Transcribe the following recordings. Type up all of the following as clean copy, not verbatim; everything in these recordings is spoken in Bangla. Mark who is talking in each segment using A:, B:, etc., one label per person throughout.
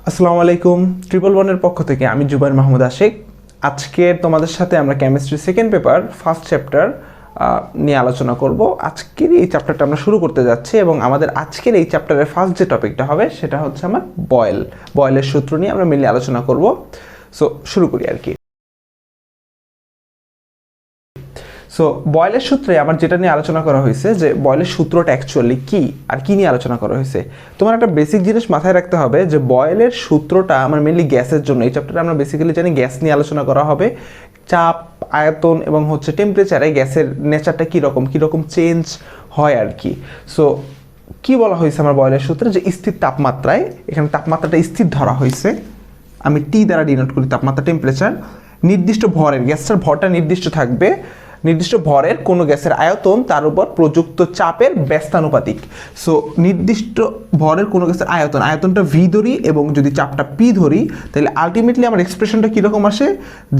A: আসসালামু আলাইকুম। ট্রিপল ওয়ানের পক্ষ থেকে আমি জুবাইর মাহমুদ আশিক। আজকে তোমাদের সাথে আমরা chemistry second paper first chapter নিয়ে আলোচনা করব। আজকের এই চ্যাপ্টারটা আমরা শুরু করতে যাচ্ছি এবং আমাদের আজকের এই চ্যাপ্টারের ফার্স্ট যে টপিকটা হবে সেটা হচ্ছে আমার বয়েলের সূত্র নিয়ে আমরা মেনলি আলোচনা করব। সো শুরু করি আর কি। সো বয়েলের সূত্রে আমার যেটা নিয়ে আলোচনা করা হয়েছে যে বয়েলের সূত্রটা অ্যাকচুয়ালি কি আর কি নিয়ে আলোচনা করা হয়েছে। তোমার একটা বেসিক জিনিস মাথায় রাখতে হবে যে বয়েলের সূত্রটা আমার মেনলি গ্যাসের জন্য। এই চ্যাপ্টারে আমরা বেসিক্যালি জানি গ্যাস নিয়ে আলোচনা করা হবে। চাপ, আয়তন এবং হচ্ছে টেম্পারেচারে গ্যাসের নেচারটা কীরকম চেঞ্জ হয় আর কি। সো কি বলা হয়েছে আমার বয়েলের সূত্রে যে স্থির তাপমাত্রায়, এখানে তাপমাত্রাটা স্থির ধরা হয়েছে, আমি টি দ্বারা ডিনোট করি তাপমাত্রা টেম্পারেচার। নির্দিষ্ট ভরের গ্যাসটার ভরটা নির্দিষ্ট থাকবে, নির্দিষ্ট ভরের কোনো গ্যাসের আয়তন তার উপর প্রযুক্ত চাপের ব্যস্তানুপাতিক। সো নির্দিষ্ট ভরের কোনো গ্যাসের আয়তনটা ভি ধরি এবং যদি চাপটা পি ধরি, তাহলে আলটিমেটলি আমার এক্সপ্রেশনটা কীরকম আসে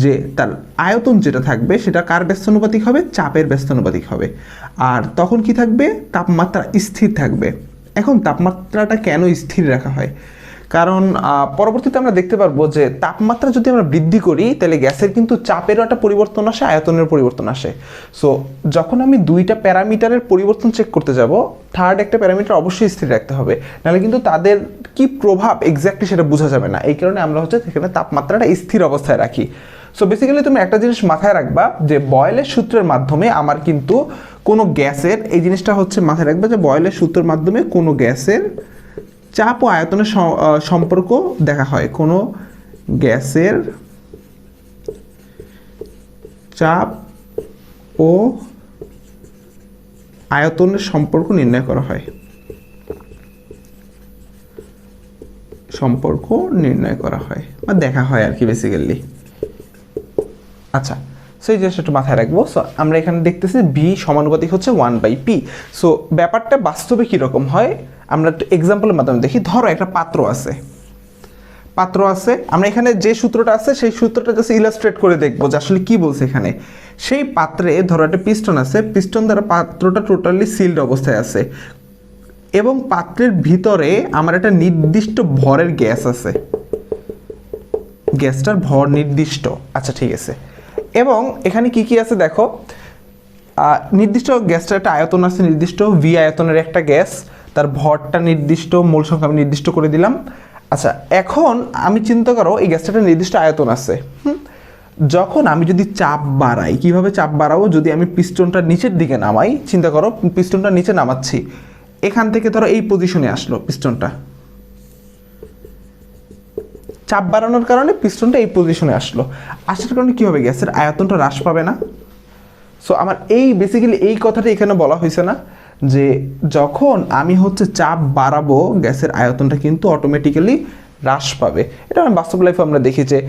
A: যে তার আয়তন যেটা থাকবে সেটা কার ব্যস্তানুপাতিক হবে? চাপের ব্যস্তানুপাতিক হবে। আর তখন কি থাকবে? তাপমাত্রা স্থির থাকবে। এখন তাপমাত্রাটা কেন স্থির রাখা হয়? কারণ পরবর্তীতে আমরা দেখতে পারবো যে তাপমাত্রা যদি আমরা বৃদ্ধি করি তাহলে গ্যাসের কিন্তু চাপেরও একটা পরিবর্তন আসে, আয়তনের পরিবর্তন আসে। সো যখন আমি দুইটা প্যারামিটারের পরিবর্তন চেক করতে যাব, থার্ড একটা প্যারামিটার অবশ্যই স্থির রাখতে হবে, নাহলে কিন্তু তাদের কি প্রভাব এক্স্যাক্টলি সেটা বোঝা যাবে না। এই কারণে আমরা হচ্ছে সেখানে তাপমাত্রাটা স্থির অবস্থায় রাখি। সো বেসিক্যালি তুমি একটা জিনিস মাথায় রাখবা যে বয়েলের সূত্রের মাধ্যমে আমার কিন্তু কোনো গ্যাসের, এই জিনিসটা হচ্ছে মাথায় রাখবা যে বয়েলের সূত্রের মাধ্যমে কোনো গ্যাসের চাপ ও আয়তনের সম্পর্ক দেখা হয়। কোনো গ্যাসের চাপ ও আয়তনের সম্পর্ক নির্ণয় করা হয়, বা দেখা হয় আর কি বেসিক্যালি। আচ্ছা, সো এই জিনিসটা একটু মাথায় রাখবো। সো আমরা এখানে দেখতেছি ভি সমানুপাতিক হচ্ছে 1/p। সো ব্যাপারটা বাস্তবে কীরকম হয় আমরা একটু এক্সাম্পলের মাধ্যমে দেখি। ধরো একটা পাত্র আছে, আমরা এখানে যে সূত্রটা আছে সেই সূত্রটা জাস্ট ইলাস্ট্রেট করে দেখবো যে আসলে কি বলছে এখানে। সেই পাত্রে ধরো একটা পিস্টন আছে, পিস্টন দ্বারা পাত্রটা টোটালি সিলড অবস্থায় আছে এবং পাত্রের ভিতরে আমার একটা নির্দিষ্ট ভরের গ্যাস আছে, গ্যাসটার ভর নির্দিষ্ট। আচ্ছা ঠিক আছে। এবং এখানে কি কি আছে দেখো, নির্দিষ্ট গ্যাসটার একটা আয়তন আছে, নির্দিষ্ট ভি আয়তনের একটা গ্যাস, তার ভরটা নির্দিষ্ট, মোল সংখ্যা আমি নির্দিষ্ট করে দিলাম। আচ্ছা, এখন আমি চিন্তা করো এই গ্যাসটার নির্দিষ্ট আয়তন আছে। যখন আমি যদি চাপ বাড়াই, কিভাবে চাপ বাড়াবো? যদি আমি পিস্টনটা নিচের দিকে নামাই, চিন্তা করো পিস্টনটা নিচে নামাচ্ছি, এখান থেকে ধরো এই পজিশনে আসলো পিস্টনটা, চাপ বাড়ানোর কারণে পিস্টনটা এই পজিশনে আসলো। আসার কারণে কী হবে? গ্যাসের আয়তনটা হ্রাস পাবে না? সো আমার এই বেসিক্যালি এই কথাটা এখানে বলা হয়েছে না যে যখন আমি হচ্ছে চাপ বাড়াবো গ্যাসের আয়তনটা কিন্তু অটোমেটিক্যালি হ্রাস পাবে। এটা আমি বাস্তব লাইফে আমরা দেখি যে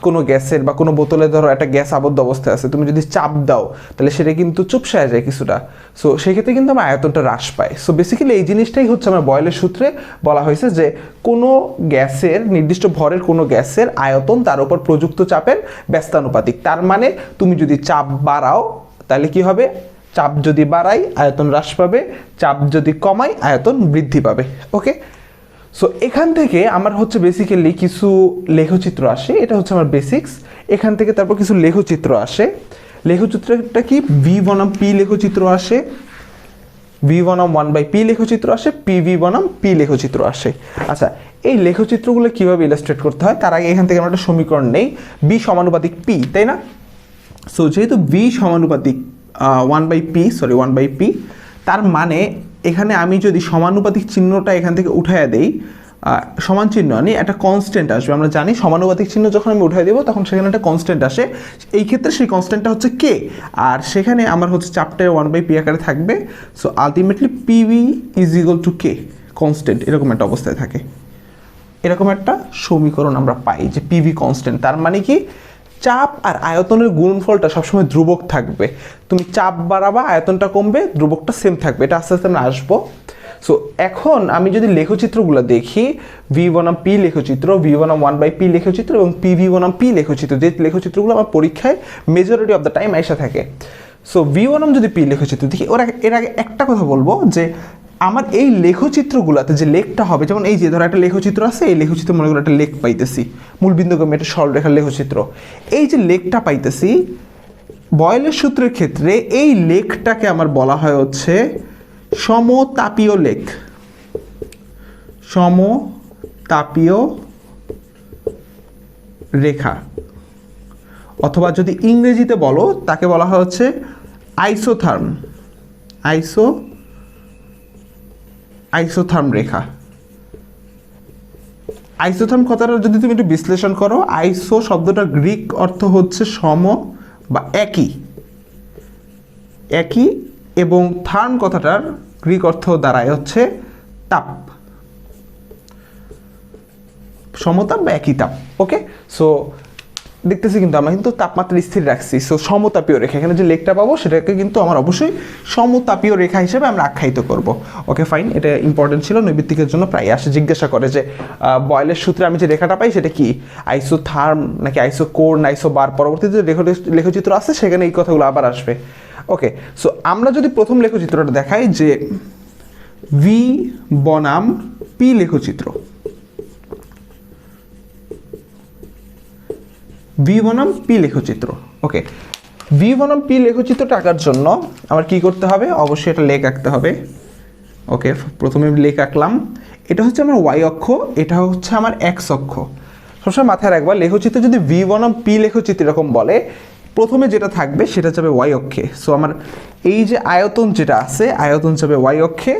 A: কোনো গ্যাসের বা কোনো বোতলে ধরো একটা গ্যাস আবদ্ধ অবস্থায় আছে, তুমি যদি চাপ দাও তাহলে সেটা কিন্তু চুপসায় যায় কিছুটা। সো সেক্ষেত্রে কিন্তু আমার আয়তনটা হ্রাস পায়। সো বেসিক্যালি এই জিনিসটাই হচ্ছে আমার বয়েলের সূত্রে বলা হয়েছে যে কোনো গ্যাসের, নির্দিষ্ট ভরের কোনো গ্যাসের আয়তন তার উপর প্রযুক্ত চাপের ব্যস্তানুপাতিক। তার মানে তুমি যদি চাপ বাড়াও তাহলে কি হবে? চাপ যদি বাড়াই আয়তন হ্রাস পাবে, চাপ যদি কমাই আয়তন বৃদ্ধি পাবে। ওকে, সো এখান থেকে আমার হচ্ছে বেসিক্যালি কিছু লেখচিত্র আসে, এটা হচ্ছে আমার বেসিক্স। এখান থেকে তারপর কিছু লেখচিত্র আসে। লেখচিত্রটা কি? ভি বনাম পি লেখচিত্র আসে, ভি বনাম 1/p লেখচিত্র আসে, পিভি বনাম পি লেখচিত্র আসে। আচ্ছা, এই লেখচিত্রগুলো কীভাবে ইলাস্ট্রেট করতে হয় তার আগে এখান থেকে আমরা একটা সমীকরণ নেই, বি সমানুপাতিক পি, তাই না? সো যেহেতু ভি সমানুপাতিক 1/p, তার মানে এখানে আমি যদি সমানুপাতিক চিহ্নটা এখান থেকে উঠাইয়া দেই, সমান চিহ্ন আনি, একটা কনস্ট্যান্ট আসবে। আমরা জানি সমানুপাতিক চিহ্ন যখন আমি উঠাই দেবো তখন সেখানে একটা কনস্ট্যান্ট আসে। এই ক্ষেত্রে সেই কনস্ট্যান্টটা হচ্ছে কে, আর সেখানে আমার হচ্ছে চাপটা 1/p আকারে থাকবে। So ultimately PV is equal two K, constant, এরকম একটা অবস্থায় থাকে। এরকম একটা সমীকরণ আমরা পাই যে পিভি কনস্ট্যান্ট। তার মানে কি? চাপ আর আয়তনের গুণফলটা সবসময় ধ্রুবক থাকবে। তুমি চাপ বাড়াবা, আয়তনটা কমবে, ধ্রুবকটা সেম থাকবে। এটা আস্তে আস্তে আমরা আসবো। সো এখন আমি যদি লেখচিত্রগুলো দেখি, ভি বনাম পি লেখচিত্র, ভি বনাম 1/p লেখচিত্র এবং পিভি বনাম পি লেখচিত্র, যে লেখচিত্রগুলো আমার পরীক্ষায় মেজরিটি অফ দ্য টাইম এসে থাকে। সো ভি বনাম যদি পি লেখচিত্র দেখি, এর আগে একটা কথা বলবো যে আমার এই লেখচিত্রগুলোতে যে লেখটা হবে, যেমন এই যে ধরো একটা লেখচিত্র আছে, এই লেখচিত্র মনে করো একটা লেখ পাইতেছি, মূলবিন্দুগামী একটা সরলরেখার লেখচিত্র, এই যে লেখটা পাইতেছি বয়েলের সূত্রের ক্ষেত্রে এই লেখটাকে আমার বলা হয় হচ্ছে সমতাপীয় লেখ। সমতাপীয় রেখা, অথবা যদি ইংরেজিতে বলো তাকে বলা হয় হচ্ছে আইসোথার্ম। আইসোথার্ম রেখা। আইসোথার্ম কথাটা যদি তুমি একটু বিশ্লেষণ করো, আইসো শব্দটার গ্রিক অর্থ হচ্ছে সম বা একই, এবং থার্ম কথাটার গ্রিক অর্থ দাঁড়ায় হচ্ছে তাপ, সমতাপ বা একই তাপ। ওকে, সো দেখতেছি কিন্তু আমরা কিন্তু তাপমাত্রা স্থির রাখছি। সো সমতাপীয় রেখা, এখানে যে লেখটা পাবো সেটাকে কিন্তু আমার অবশ্যই সমতাপীয় রেখা হিসেবে আমরা আখ্যায়িত করব। ওকে ফাইন, এটা ইম্পর্টেন্ট ছিল, নৈবিত্তিকের জন্য প্রায় আসে, জিজ্ঞাসা করে যে বয়েলের সূত্রে আমি যে রেখাটা পাই সেটা কি আইসোথার্ম নাকি আইসোকোর না আইসোবার, পরবর্তীতে যে লেখচিত্র আছে সেখানে এই কথাগুলো আবার আসবে। ওকে, সো আমরা যদি প্রথম লেখচিত্রটা দেখাই যে ভি বনাম পি লেখচিত্র, ভি বনাম পি লেখচিত্র। ওকে, ভি বনাম পি লেখচিত্রটা আঁকার জন্য আমার কি করতে হবে, অবশ্যই এটা লেখ আঁকতে হবে। ওকে, প্রথমে লেখ আঁকলাম, এটা হচ্ছে আমার ওয়াই অক্ষ, এটা হচ্ছে আমার এক্স অক্ষ। সবসময় মাথায় রাখবা লেখচিত্র যদি ভি বনাম পি লেখচিত্র এরকম বলে, প্রথমে যেটা থাকবে সেটা যাবে ওয়াই অক্ষে। সো আমার এই যে আয়তন যেটা আছে, আয়তন যাবে ওয়াই অক্ষে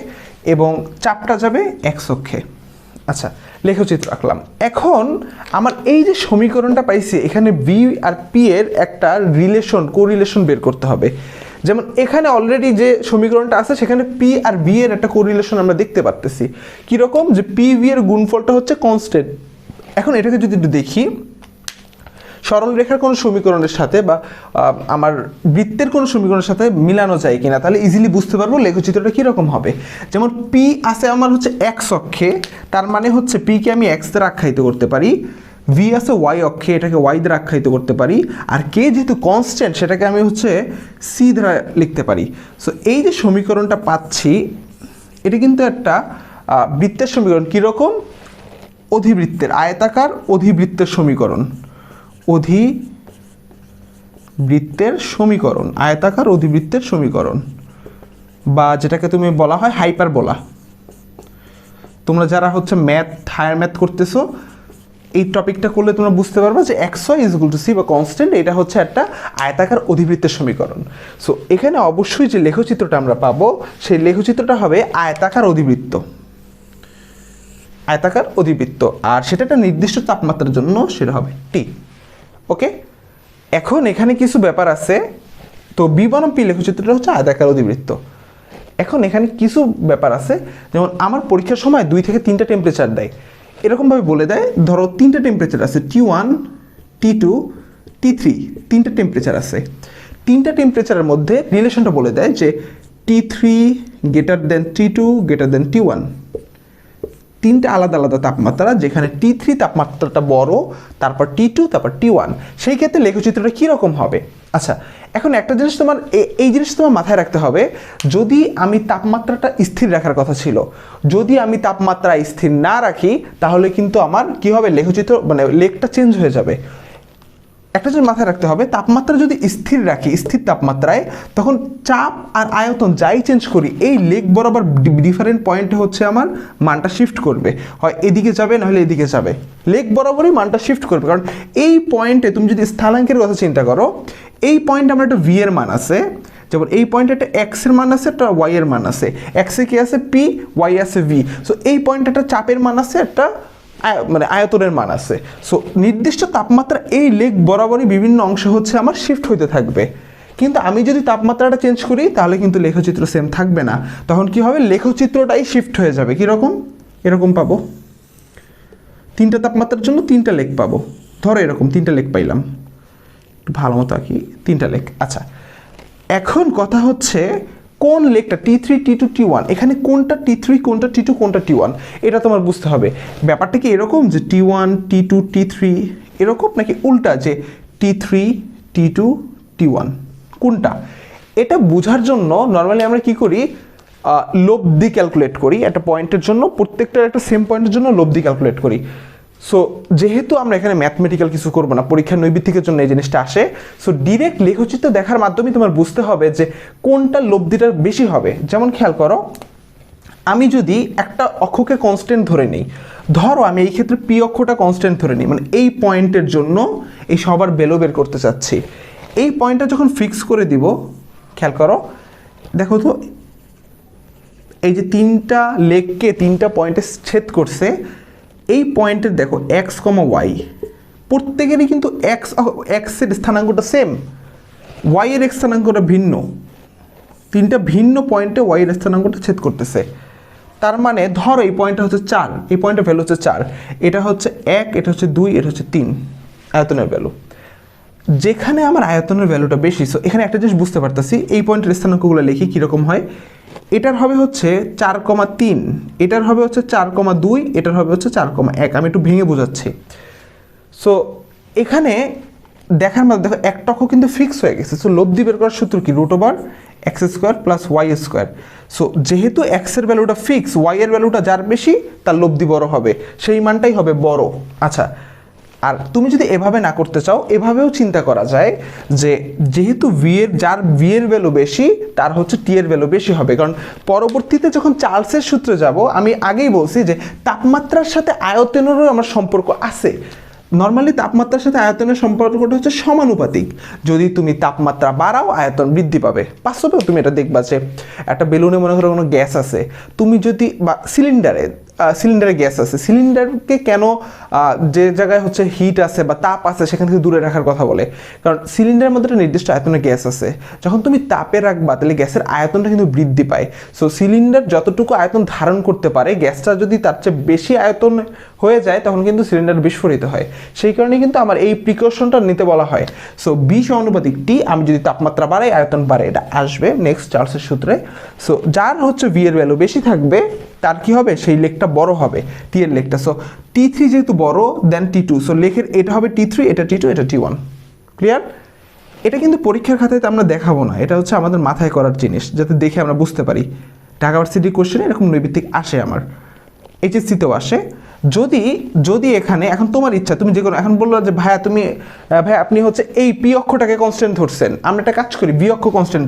A: এবং চাপটা যাবে এক্স অক্ষে। আচ্ছা, লেখচিত্র আঁকলাম। এখন আমার এই যে সমীকরণটা পাইছি, এখানে ভি আর পি এর একটা কোরিলেশন বের করতে হবে। যেমন এখানে অলরেডি যে সমীকরণটা আছে সেখানে পি আর ভি এর একটা কোরিলেশন আমরা দেখতে পারতেছি। কীরকম, যে পি ভি এর গুণফলটা হচ্ছে কনস্ট্যান্ট। এখন এটাকে যদি একটু দেখি, সরল রেখার কোনো সমীকরণের সাথে বা আমার বৃত্তের কোনো সমীকরণের সাথে মিলানো যায় কিনা, তাহলে ইজিলি বুঝতে পারবো লেখচিত্রটা কীরকম হবে। যেমন পি আছে আমার হচ্ছে এক্স অক্ষে, তার মানে হচ্ছে পিকে আমি এক্স দ্বারা আখ্যায়িত করতে পারি, ভি আছে ওয়াই অক্ষে, এটাকে ওয়াই দ্বারা আখ্যায়িত করতে পারি, আর কে যেহেতু কনস্ট্যান্ট সেটাকে আমি হচ্ছে সি দ্বারা লিখতে পারি। সো এই যে সমীকরণটা পাচ্ছি এটা কিন্তু একটা বৃত্তের সমীকরণ। কীরকম, অধিবৃত্তের, আয়তাকার অধিবৃত্তের সমীকরণ, আয়তাকার অধিবৃত্তের সমীকরণ, বা যেটাকে তুমি বলা হয় হাইপারবোলা। তোমরা যারা হচ্ছে হায়ার ম্যাথ করতেছো, এই টপিকটা করলে তোমরা বুঝতে পারবে যে X Y is equal to C বা কনস্ট্যান্ট, এটা হচ্ছে একটা আয়তাকার অধিবৃত্তের সমীকরণ। সো এখানে অবশ্যই যে লেখচিত্রটা আমরা পাবো সেই লেখচিত্রটা হবে আয়তাকার অধিবৃত্ত, আর সেটা একটা নির্দিষ্ট তাপমাত্রার জন্য সেটা হবে টি। ওকে, এখন এখানে কিছু ব্যাপার আছে। তো বি বনাম পি লেখচিত্রটা হচ্ছে আয়তাকার অধিবৃত্ত। এখন এখানে কিছু ব্যাপার আছে, যেমন আমার পরীক্ষার সময় 2 থেকে 3টা টেম্পারেচার দেয়, এরকমভাবে বলে দেয়, ধরো 3টা টেম্পারেচার আছে, T1 T2 T3, 3টা টেম্পারেচার আছে। 3টা টেম্পারেচারের মধ্যে রিলেশনটা বলে দেয় যে T3 greater than T2 greater than T1, 3টা আলাদা আলাদা তাপমাত্রা, যেখানে T3 তাপমাত্রাটা বড়, তারপর T2, তারপর T1। সেই ক্ষেত্রে লেখচিত্রটা কীরকম হবে। আচ্ছা, এখন একটা জিনিস এই জিনিস তোমার মাথায় রাখতে হবে, যদি আমি তাপমাত্রাটা স্থির রাখার কথা ছিল, যদি আমি তাপমাত্রা স্থির না রাখি তাহলে কিন্তু আমার কি হবে, লেখচিত্র মানে লেখটা চেঞ্জ হয়ে যাবে। একটা জিনিস মাথায় রাখতে হবে, তাপমাত্রা যদি স্থির রাখি, স্থির তাপমাত্রায়, তখন চাপ আর আয়তন যাই চেঞ্জ করি, এই লেক বরাবর ডিফারেন্ট পয়েন্টে হচ্ছে আমার মানটা শিফট করবে, হয় এদিকে যাবে নাহলে এদিকে যাবে, লেক বরাবরই মানটা শিফট করবে। কারণ এই পয়েন্টে তুমি যদি স্থানাঙ্কের কথা চিন্তা করো, এই পয়েন্টে আমার একটা ভি এর মান আছে, যেমন এই পয়েন্টে একটা এক্স এর মান আছে, একটা ওয়াই এর মান আছে, এক্সে কি আছে পি, ওয়াই আছে ভি। সো এই পয়েন্টে একটা চাপের মান আছে, একটা মানে আয়তনের মান আছে। সো নির্দিষ্ট তাপমাত্রা এই লেক বরাবরই বিভিন্ন অংশ হচ্ছে আমার শিফট হইতে থাকবে। কিন্তু আমি যদি তাপমাত্রাটা চেঞ্জ করি তাহলে কিন্তু লেখচিত্র সেম থাকবে না, তখন কি হবে, লেখচিত্রটাই শিফট হয়ে যাবে। কীরকম, এরকম পাবো, 3টা তাপমাত্রার জন্য 3টা লেখ পাবো। ধরো এরকম 3টা লেখ পাইলাম, ভালো মতো আঁকি, 3টা লেখ। আচ্ছা, এখন কথা হচ্ছে কোন লেখটা T3 T2 T1, এখানে কোনটা T3 কোনটা T2 কোনটা T1 এটা তোমার বুঝতে হবে। ব্যাপারটা কি এরকম যে T1 T2 T3 এরকম, নাকি উল্টা যে T3 T2 T1 কোনটা, এটা বোঝার জন্য নর্মালি আমরা কি করি, লব্ধি ক্যালকুলেট করি একটা পয়েন্টের জন্য, প্রত্যেকটার একটা সেম পয়েন্টের জন্য লব্ধি ক্যালকুলেট করি। সো যেহেতু আমরা এখানে ম্যাথমেটিক্যাল কিছু করবো না, পরীক্ষার নৈবিত্তিকের জন্য এই জিনিসটা আসে, সো ডিরেক্ট লেখচিত্র দেখার মাধ্যমে তোমার বুঝতে হবে যে কোনটা লব্ধিটা বেশি হবে। যেমন খেয়াল করো, আমি যদি একটা অক্ষকে কনস্ট্যান্ট ধরে নিই, ধরো আমি এই ক্ষেত্রে পি অক্ষটা কনস্ট্যান্ট ধরে নিই, মানে এই পয়েন্টের জন্য এই সবার ভ্যালু বের করতে চাচ্ছি। এই পয়েন্টটা যখন ফিক্স করে দিব, খেয়াল করো, দেখো তো এই যে তিনটা লেগকে তিনটা পয়েন্টে ছেদ করছে, এই পয়েন্টের দেখো এক্স কমা ওয়াই, প্রত্যেকেরই কিন্তু এক্সের স্থানাঙ্কটা সেম, ওয়াই এর স্থানাঙ্কটা ভিন্ন, তিনটা ভিন্ন পয়েন্টে ওয়াই এর স্থানাঙ্কটা ছেদ করতেছে। তার মানে ধরো এই পয়েন্টটা হচ্ছে 4, এই পয়েন্টের ভ্যালু হচ্ছে 4, এটা হচ্ছে 1, এটা হচ্ছে 2, এটা হচ্ছে 3 আয়তনের ভ্যালু। যেখানে আমার আয়তনের ভ্যালুটা বেশি, সো এখানে একটা জিনিস বুঝতে পারতেছি, এই পয়েন্টের স্থানাঙ্কগুলো লিখি কীরকম হয়। এটার হবে হচ্ছে 4,3, এটার হবে হচ্ছে 4,2, এটার হবে হচ্ছে 4,1। আমি একটু ভেঙে বোঝাচ্ছি। সো এখানে দেখার মধ্যে দেখো একটা অক্ষ কিন্তু ফিক্স হয়ে গেছে। সো লব্ধি বের করার সূত্র কি? √x² + y²। সো যেহেতু x এর ভ্যালুটা ফিক্স, y এর ভ্যালুটা যার বেশি তার লব্ধি বড় হবে, সেই মানটাই হবে বড়। আচ্ছা, আর তুমি যদি এভাবে না করতে চাও, এভাবেও চিন্তা করা যায় যে যেহেতু যার v এর ভ্যালু বেশি তার হচ্ছে t এর ভ্যালু বেশি হবে। কারণ পরবর্তীতে যখন চার্লসের সূত্রে যাব, আমি আগেই বলছি যে তাপমাত্রার সাথে আয়তনেরও আমার সম্পর্ক আছে। নর্মালি তাপমাত্রার সাথে আয়তনের সম্পর্কটা হচ্ছে সমানুপাতিক। যদি তুমি তাপমাত্রা বাড়াও আয়তন বৃদ্ধি পাবে। বাস্তবেও তুমি এটা দেখবা যে একটা বেলুনে মনে করো কোনো গ্যাস আছে, তুমি যদি বা সিলিন্ডারে গ্যাস আছে, সিলিন্ডারকে কেন যে জায়গায় হচ্ছে হিট আছে বা তাপ আছে সেখান থেকে দূরে রাখার কথা বলে? কারণ সিলিন্ডারের মধ্যে একটা নির্দিষ্ট আয়তনের গ্যাস আছে, যখন তুমি তাপে রাখবা তাহলে গ্যাসের আয়তনটা কিন্তু বৃদ্ধি পায়। সো সিলিন্ডার যতটুকু আয়তন ধারণ করতে পারে, গ্যাসটা যদি তার চেয়ে বেশি আয়তন হয়ে যায় তখন কিন্তু সিলিন্ডার বিস্ফোরিত হয়। সেই কারণে কিন্তু আমার এই প্রিকশনটা নিতে বলা হয়। সো বি সমানুপাতিক টি, আমি যদি তাপমাত্রা বাড়াই আয়তন বাড়ে, এটা আসবে নেক্সট চার্লসের সূত্রে। সো যার হচ্ছে ভি এর ভ্যালু বেশি থাকবে তার কি হবে? সেই লেগটা বড় হবে, টি এর লেগটা। সো T3 যেহেতু বড় দেন T2, সো লেখের এটা হবে T3, এটা T2, এটা T1। ক্লিয়ার? এটা কিন্তু পরীক্ষার খাতায় আমরা দেখাবো না, এটা হচ্ছে আমাদের মাথায় করার জিনিস, যাতে দেখে আমরা বুঝতে পারি। ঢাকা ভার্সিটি কোশ্চেনে এরকম নৈবিত্তিক আসে, আমার এইচএসসিতেও আসে। যদি এখানে এখন তোমার ইচ্ছা, তুমি যে কোনো এখন বললো যে ভাইয়া আপনি হচ্ছে এই পি অক্ষটাকে কনস্ট্যান্ট ধরছেন, আমরা একটা কাজ করি, বি অক্ষ কনস্ট্যান্ট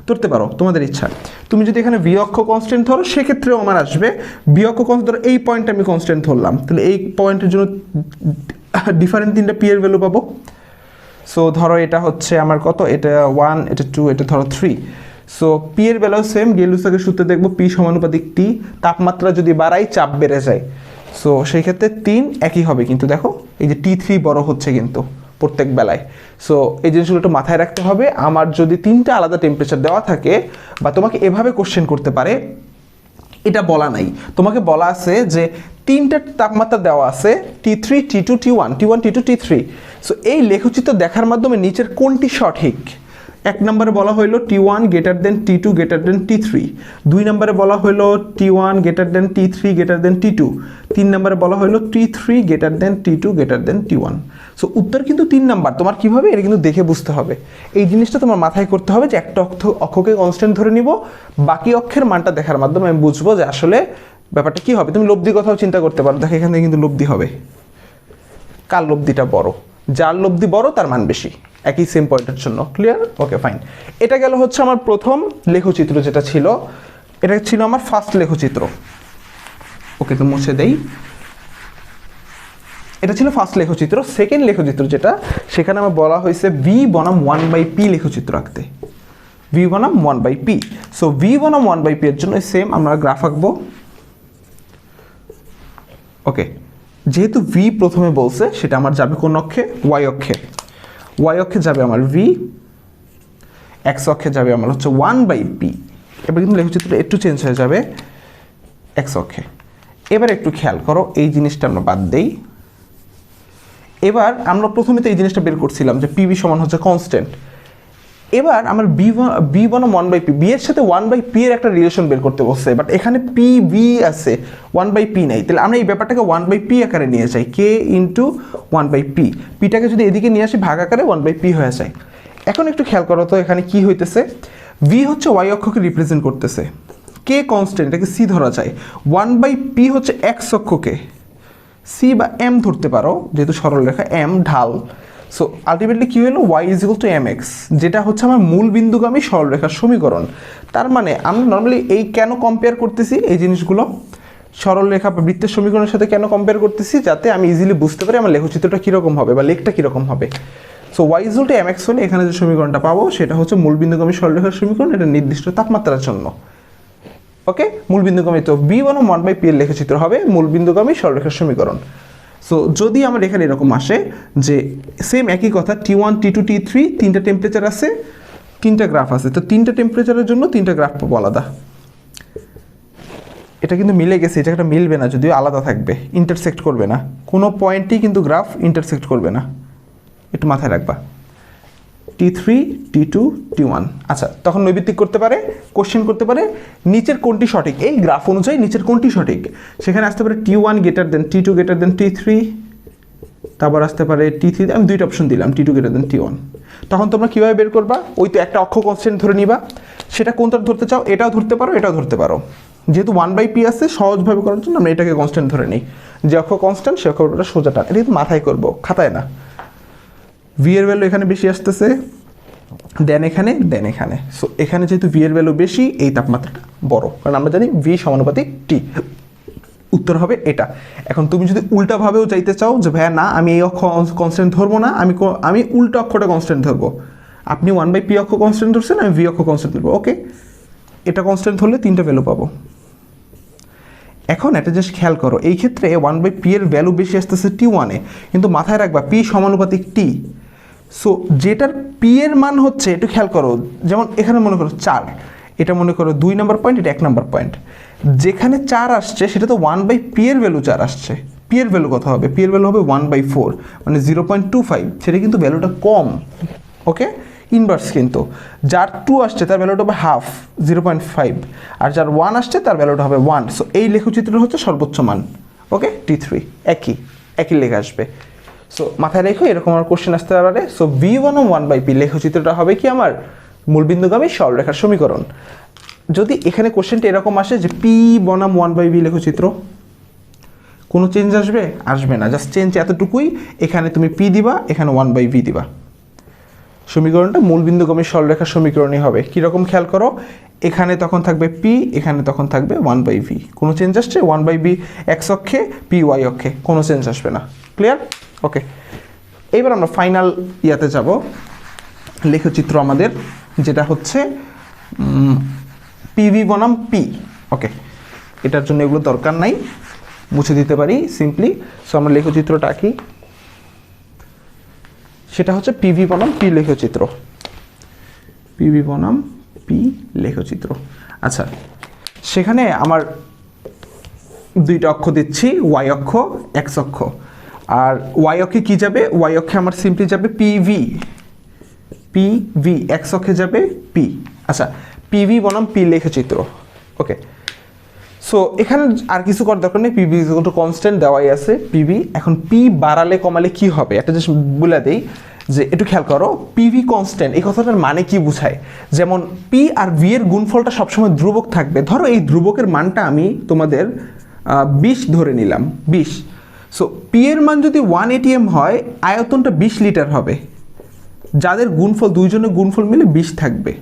A: ধরতে পারো, তোমাদের ইচ্ছা। তুমি যদি এখানে বি অক্ষ কনস্ট্যান্ট ধরো, সেক্ষেত্রেও আমার আসবে বি অক্ষ কনস্ট্যান্ট ধরো, এই পয়েন্টটা আমি কনস্ট্যান্ট ধরলাম, তাহলে এই পয়েন্টের জন্য ডিফারেন্ট তিনটা পি এর ভ্যালু পাবো। সো ধরো এটা হচ্ছে আমার কত, এটা 1, এটা 2, এটা ধরো 3। সো পি এর ভ্যালু সেম, গেলুসাকের সূত্রে দেখবো পি সমানুপাতিক টি, তাপমাত্রা যদি বাড়াই চাপ বেড়ে যায়। সো সেই ক্ষেত্রে 3 একই হবে, কিন্তু দেখো এই যে T3 বড় হচ্ছে কিন্তু প্রত্যেক বেলায়। সো এই জিনিসগুলো একটু মাথায় রাখতে হবে। আমার যদি 3টা আলাদা টেম্পারেচার দেওয়া থাকে, বা তোমাকে এভাবে কোশ্চেন করতে পারে, এটা বলা নাই, তোমাকে বলা আছে যে 3টা তাপমাত্রা দেওয়া আছে, T3, T2, T1, T1, T2, T3। So এই লেখচিত্র দেখার মাধ্যমে নিচের কোনটি সঠিক? 1 নম্বরে বলা হইলো T1 > T2 > T3, 2 নম্বরে বলা হইলো T1 > T3 > T2, 3 নম্বরে বলা হইলো T3 > T2 > T1। সো উত্তর কিন্তু 3 নাম্বার। তোমার কিভাবে এটা কিন্তু দেখে বুঝতে হবে, এই জিনিসটা তোমার মাথায় করতে হবে যে একটা অক্ষকে কনস্ট্যান্ট ধরে নিব, বাকি অক্ষের মানটা দেখার মাধ্যমে আমি বুঝবো যে আসলে ব্যাপারটা কি হবে। তুমি লব্ধি কথাও চিন্তা করতে পারো, দেখো এখানে কিন্তু লব্ধি হবে, কার লব্ধিটা বড়? যার লব্ধি বড় তার মান বেশি, একই সেম পয়েন্টের জন্য। ক্লিয়ার? ওকে, ফাইন। এটা গেল হচ্ছে আমার প্রথম লেখচিত্র, যেটা ছিল এটা ছিল আমার ফার্স্ট লেখচিত্র। ওকে, তো মুছে দেই। এটা ছিল ফার্স্ট লেখচিত্র। সেকেন্ড লেখচিত্র যেটা, সেখানে আমার বলা হয়েছে v বনাম 1/p লেখচিত্র আঁকতে, v বনাম 1/p। সো v বনাম 1/p এর জন্য সেম আমরা গ্রাফ আঁকবো। ওকে, যেহেতু v প্রথমে বলছে, সেটা আমার যাবে কোন অক্ষে? y অক্ষে। y অক্ষে যাবে আমার v, x অক্ষে যাবে আমার হচ্ছে 1/p। এবার কিন্তু লেখচিত্রটা একটু চেঞ্জ হয়ে যাবে x অক্ষে। এবার একটু খেয়াল করো, এই জিনিসটা আমরা বাদ দেই। এবার আমরা প্রথমে তো এই জিনিসটা বের করছিলাম যে pv সমান হচ্ছে কনস্ট্যান্ট। এবার আমার b বনাম 1/p, b এর সাথে 1/p এর একটা রিলেশন বের করতে বলছে, বাট এখানে pv আছে, 1/p নাই। তাহলে আমরা এই ব্যাপারটাকে 1/p আকারে নিয়ে যাই, k × 1/p। পিটাকে যদি এদিকে নিয়ে আসি ভাগ আকারে 1/p হয়ে যায়। এখন একটু খেয়াল করো তো এখানে কি হইতেছে, v হচ্ছে y অক্ষকে রিপ্রেজেন্ট করতেছে, k কে কনস্ট্যান্ট, এটাকে সি ধরা যায়। 1/p হচ্ছে এক্স অক্ষকে, সি বা এম ধরতে পারো যেহেতু সরলরেখা, এম ঢাল। সো আলটিমেটলি কী হলো, Y is equal to M X, যেটা হচ্ছে আমার মূল বিন্দুগামী সরলরেখার সমীকরণ। তার মানে আমরা নর্মালি এই কেন কম্পেয়ার করতেছি এই জিনিসগুলো, সরলরেখা বা বৃত্তের সমীকরণের সাথে কেন কম্পেয়ার করতেছি, যাতে আমি ইজিলি বুঝতে পারি আমার লেখচিত্রটা কীরকম হবে বা লেখটা কীরকম হবে। So Y is equal to M X হলে এখানে যে সমীকরণটা পাবো সেটা হচ্ছে মূল বিন্দুগামী সরলরেখার সমীকরণ, এটা নির্দিষ্ট তাপমাত্রার জন্য। ওকে, মূল বিন্দুগামী তো বি বনাম 1/p এর লেখচিত্র হবে মূল বিন্দুগামী সরলরেখার সমীকরণ। সো যদি আমার এখানে এরকম আসে যে সেম একই কথা, T1 T2 T3 তিনটা টেম্পারেচার আছে, তিনটা গ্রাফ আছে, তো তিনটা টেম্পারেচারের জন্য তিনটা গ্রাফ পাবো আলাদা। এটা কিন্তু মিলে গেছে, এটা একটা মিলবে না, যদিও আলাদা থাকবে, ইন্টারসেক্ট করবে না, কোনো পয়েন্টেই কিন্তু গ্রাফ ইন্টারসেক্ট করবে না, একটু মাথায় রাখবা। T3 T2 T1। আচ্ছা, তখন নৈবিত্তিক করতে পারে, কোশ্চেন করতে পারে নিচের কোনটি সঠিক, এই গ্রাফ অনুযায়ী নিচের কোনটি সঠিক। সেখানে আসতে পারে T1 greater than T2 greater than T3, তারপর আসতে পারে T3, আমি দুইটা অপশন দিলাম T2 গ্রেটার দেন T1। তখন তোমরা কীভাবে বের করবা, ওই তো একটা অক্ষ কনস্ট্যান্ট ধরে নিবা, সেটা কোনটা ধরতে চাও, এটাও ধরতে পারো এটাও ধরতে পারো। যেহেতু 1/p আছে, সহজভাবে করার জন্য আমরা এটাকে কনস্ট্যান্ট ধরে নিই, যে অক্ষ কনস্ট্যান্ট সে অক্ষটা সোজা টান, এটা কিন্তু মাথায় করবো, খাতায় না। ভি এর ভ্যালু এখানে বেশি আসতেছে, দেন এখানে। সো এখানে যেহেতু ভি এর ভ্যালু বেশি, এই তাপমাত্রাটা বড়, কারণ আমরা জানি ভি সমানুপাতিক টি। উত্তর হবে এটা। এখন তুমি যদি উল্টাভাবেও চাইতে চাও যে ভাইয়া না আমি এই অক্ষ কনস্ট্যান্ট ধরবো না, আমি উল্টা অক্ষটা কনস্ট্যান্ট ধরবো, আপনি 1/p অক্ষ কনস্ট্যান্ট ধরছেন, আমি ভি অক্ষ কনস্ট্যান্ট ধরবো, ওকে, এটা কনস্ট্যান্ট ধরলে তিনটা ভ্যালু পাবো। এখন একটা জাস্ট খেয়াল করো, এই ক্ষেত্রে 1/p এর ভ্যালু বেশি আসতেছে T1-এ, কিন্তু মাথায় রাখবা পি সমানুপাতিক টি। সো যেটার পি এর মান হচ্ছে, একটু খেয়াল করো, যেমন এখানে মনে করো 4, এটা মনে করো 2 নম্বর পয়েন্ট, এটা 1 নম্বর পয়েন্ট, যেখানে 4 আসছে সেটা তো 1/p এর ভ্যালু 4 আসছে, পি এর ভ্যালু কত হবে, পি এর ভ্যালু হবে 1/4, মানে 0.25, সেটা কিন্তু ভ্যালুটা কম। ওকে, ইনভার্স কিন্তু যার 2 আসছে তার ভ্যালুটা হবে হাফ, 0.5, আর যার 1 আসছে তার ভ্যালুটা হবে 1। সো এই লেখচিত্রটা হচ্ছে সর্বোচ্চ মান। ওকে, T3 একই লেখা আসবে। সো মাথায় রেখো, এরকম আমার কোশ্চেন আসতে পারে। সো ভি বনাম 1/p লেখচিত্রটা হবে কি আমার মূলবিন্দুগামী সরলরেখার সমীকরণ। যদি এখানে কোশ্চেনটা এরকম আসে যে পি বনাম 1/p লেখচিত্র, কোনো চেঞ্জ আসবে না, জাস্ট চেঞ্জ এতটুকুই, এখানে তুমি পি দিবা, এখানে 1/p দিবা, সমীকরণটা মূলবিন্দুগামী সরলরেখার সমীকরণই হবে। কীরকম খেয়াল করো, এখানে তখন থাকবে পি, এখানে তখন থাকবে 1/p, কোনো চেঞ্জ আসছে, 1/p এক্স অক্ষে, পি ওয়াই অক্ষে, কোনো চেঞ্জ আসবে না। ক্লিয়ার? ওকে, এইবার আমরা ফাইনাল ইয়াতে যাব, লেখচিত্র আমাদের যেটা হচ্ছে পিভি বনাম পি। ওকে, এটার জন্য এগুলো দরকার নাই, মুছে দিতে পারি সিম্পলি। সো আমরা লেখচিত্রটা আঁকি, সেটা হচ্ছে পিভি বনাম পি লেখচিত্র, পিভি বনাম পি লেখচিত্র। আচ্ছা, সেখানে আমার দুইটা অক্ষ দিচ্ছি, ওয়াই অক্ষ, এক্স অক্ষ। আর ওয়াই অক্ষে কী যাবে, ওয়াই অক্ষে আমার সিম্পলি যাবে পিভি, এক্স অক্ষে যাবে পি। আচ্ছা, পিভি বনাম পি লেখচিত্র। ওকে, সো এখানে আর কিছু করার দরকার নেই, পিভি ইকুয়াল টু কনস্ট্যান্ট দেওয়াই আছে পিভি। এখন পি বাড়ালে কমালে কি হবে, একটা জাস্ট বলে দেই, যে একটু খেয়াল করো, পিভি কনস্ট্যান্ট এই কথাটার মানে কি বোঝায়, যেমন পি আর ভি এর গুণফলটা সবসময় ধ্রুবক থাকবে। ধরো এই ধ্রুবকের মানটা আমি তোমাদের 20 ধরে নিলাম, 20। সো পি এর মান যদি 1 ATM হয়, আয়তনটা 20 লিটার হবে, যাদের গুণফল দুইজনের গুণফল মিলে 20 থাকবে।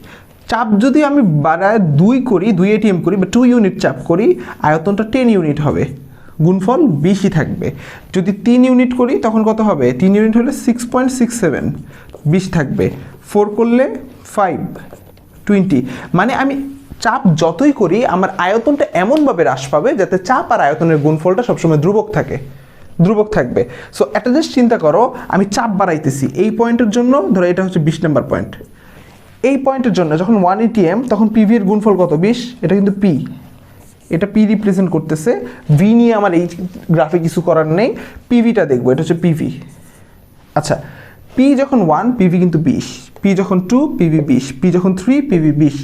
A: চাপ যদি আমি বাড়ায় 2 করি, 2 ATM করি বা 2 ইউনিট চাপ করি, আয়তনটা 10 ইউনিট হবে, গুণফল 20ই থাকবে। যদি 3 ইউনিট করি তখন কত হবে, 3 ইউনিট হলে 6.67, 20 থাকবে। 4 করলে 5, 20। মানে আমি চাপ যতই করি আমার আয়তনটা এমনভাবে হ্রাস পাবে যাতে চাপ আর আয়তনের গুণফলটা সবসময় ধ্রুবক থাকবে। সো একটা জাস্ট চিন্তা করো, আমি চাপ বাড়াইতেছি এই পয়েন্টের জন্য, ধরো এটা হচ্ছে 20 নম্বর পয়েন্ট, এই পয়েন্টের জন্য যখন 1 ATM তখন পিভি এর গুণফল কত, 20, এটা কিন্তু পি, এটা পি রিপ্রেজেন্ট করতেছে। ভি নিয়ে আমার এই গ্রাফে কিছু করার নেই, পিভিটা দেখবো, এটা হচ্ছে পিভি। আচ্ছা, পি যখন 1 পিভি কিন্তু 20, পি যখন 2 পিভি 20, পি যখন 3 পিভি 20,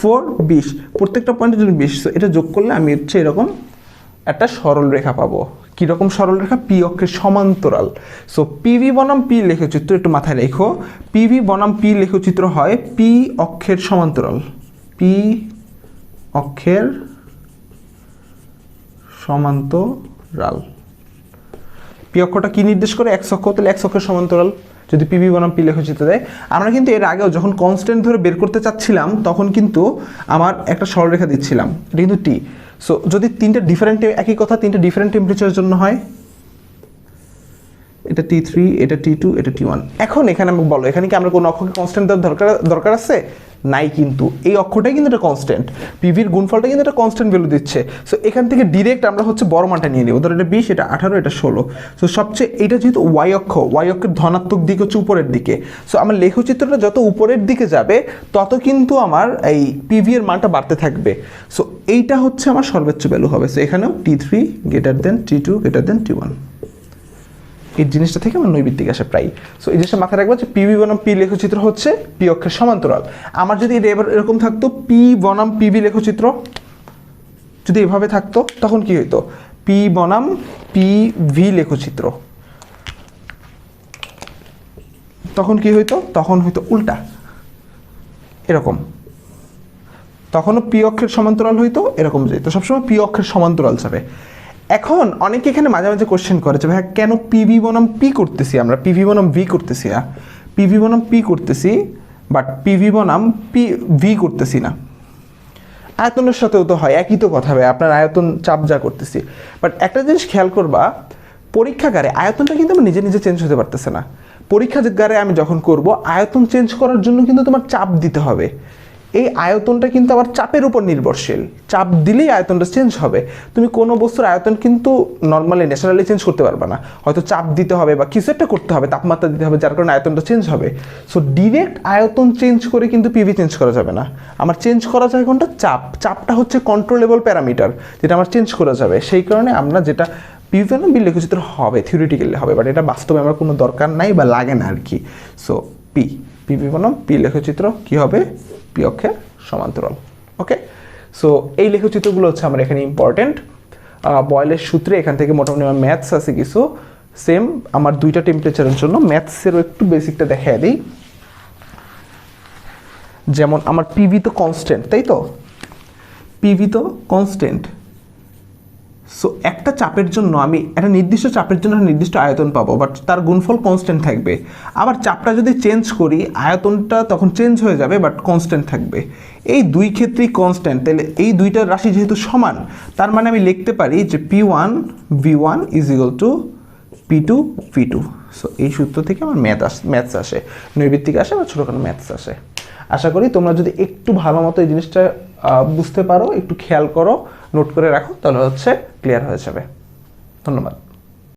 A: 4 20, প্রত্যেকটা পয়েন্টের জন্য 20। এটা যোগ করলে আমি হচ্ছে এরকম একটা সরল রেখা পাবো। কীরকম সরল রেখা, পি অক্ষের সমান্তরাল। সো পিভি বনাম পি লেখচিত্র একটু মাথায় রেখো, পিভি বনাম পি লেখচিত্র হয় পি অক্ষের সমান্তরাল, পি অক্ষের সমান্তরাল। পি অক্ষটা কি নির্দেশ করে? এক্স অক্ষ, তাহলে এক্স অক্ষের সমান্তরাল যদি পিভি বনাম পি লেখচিত্র দেয়। আমরা কিন্তু এর আগেও যখন কনস্ট্যান্ট ধরে বের করতে চাচ্ছিলাম তখন কিন্তু আমার একটা সরলরেখা দিচ্ছিলাম, এটা কিন্তু টি। সো যদি তিনটা ডিফারেন্ট, একই কথা তিনটা ডিফারেন্ট টেম্পারেচারের জন্য হয়, এটা T3, এটা T2, এটা T1। এখন এখানে আমাকে বলো, এখানে কি আমরা কোনো অক্ষকে কনস্ট্যান্ট দেওয়ার দরকার আছে? নাই, কিন্তু এই অক্ষটাই কিন্তু এটা কনস্ট্যান্ট, পিভির গুণফলটা কিন্তু এটা কনস্ট্যান্ট ভ্যালু দিচ্ছে। সো এখান থেকে ডিরেক্ট আমরা হচ্ছে বড় মানটা নিয়ে নিব, ধরো এটা 20, এটা 18, এটা 16। সো সবচেয়ে এটা যেহেতু ওয়াই অক্ষ, ওয়াই অক্ষের ধনাত্মক দিক হচ্ছে উপরের দিকে। সো আমার লেখচিত্রটা যত উপরের দিকে যাবে তত কিন্তু আমার এই পিভি এর মানটা বাড়তে থাকবে। সো এইটা হচ্ছে আমার সর্বোচ্চ ভ্যালু হবে। সো এখানেও T3 greater than T2 greater than T1। এই জিনিসটা থেকে আমার নৈবিত্তিক আসে প্রায়। সো এই জিনিসটা মাথায় রাখবো যে পিভি বনাম পি লেখচিত্র হচ্ছে পি অক্ষের সমান্তরাল। আমার যদি এটা এবার এরকম থাকতো পি বনাম পিভি লেখচিত্র, যদি এভাবে থাকতো তখন কি হইতো? পি বনাম পিভি লেখচিত্র, তখন কি হইতো? তখন হইতো উল্টা, এরকম। তখনও পি অক্ষের সমান্তরাল হইতো, এরকম যেত, সবসময় পি অক্ষের সমান্তরাল যাবে। এখন অনেকে এখানে মাঝে মাঝে কোশ্চেন করে যে ভাই কেন পিভি বনাম পি করতেছি, আমরা পিভি বনাম ভি করতেছি না, পিভি বনাম পি করতেছি বাট পিভি বনাম পি ভি করতেছি না। আয়তনের সাথেও তো হয়, একই তো কথা ভাই, আপনার আয়তন চাপ যা করতেছি। বাট একটা জিনিস খেয়াল করবা, পরীক্ষাগারে আয়তনটা কিন্তু আমার নিজে নিজে চেঞ্জ হতে পারতেছে না। পরীক্ষাগারে আমি যখন করব আয়তন চেঞ্জ করার জন্য কিন্তু তোমার চাপ দিতে হবে। এই আয়তনটা কিন্তু আবার চাপের উপর নির্ভরশীল, চাপ দিলেই আয়তনটা চেঞ্জ হবে। তুমি কোনো বস্তুর আয়তন কিন্তু নর্মালি ন্যাচারালি চেঞ্জ করতে পারবে না, হয়তো চাপ দিতে হবে বা কিছু একটা করতে হবে, তাপমাত্রা দিতে হবে, যার কারণে আয়তনটা চেঞ্জ হবে। সো ডিরেক্ট আয়তন চেঞ্জ করে কিন্তু পিভি চেঞ্জ করা যাবে না। আমার চেঞ্জ করা যায় কোনটা? চাপ। চাপটা হচ্ছে কন্ট্রোলেবল প্যারামিটার, যেটা আমার চেঞ্জ করা যাবে। সেই কারণে আমরা যেটা পিভি বনাম পি লেখচিত্র হবে, থিওরিটিক্যালি হবে, বাট এটা বাস্তবে আমার কোনো দরকার নাই বা লাগে না আর কি। সো পিভি বনাম পি লেখচিত্র কি হবে? পি অক্ষের সমান্তরাল। ওকে, সো এই লেখচিত্রগুলো হচ্ছে আমার এখানে ইম্পর্টেন্ট। বয়েলের সূত্রে এখান থেকে মোটামুটি আমার ম্যাথস আছে কিছু, সেম আমার দুইটা টেম্পারেচারের জন্য ম্যাথসেরও একটু বেসিকটা দেখাই দিই। যেমন আমার পিভি তো কনস্ট্যান্ট, তাই তো? পিভি তো কনস্ট্যান্ট। সো একটা চাপের জন্য আমি একটা নির্দিষ্ট চাপের জন্য একটা নির্দিষ্ট আয়তন পাবো, বাট তার গুণফল কনস্ট্যান্ট থাকবে। আবার চাপটা যদি চেঞ্জ করি আয়তনটা তখন চেঞ্জ হয়ে যাবে বাট কনস্ট্যান্ট থাকবে। এই দুই ক্ষেত্রেই কনস্ট্যান্ট, তাহলে এই দুইটার রাশি যেহেতু সমান, তার মানে আমি লিখতে পারি যে P1 V1 is equal two P2 V2। So এই সূত্র থেকে আমার ম্যাথস আসে, নৈবিত্তিক আসে বা ছোটোখাটো ম্যাথস আসে। আশা করি তোমরা যদি একটু ভালো মতো এই জিনিসটা বুঝতে পারো, একটু খেয়াল করো, নোট করে রাখো, তাহলে হচ্ছে ক্লিয়ার হয়ে যাবে। ধন্যবাদ।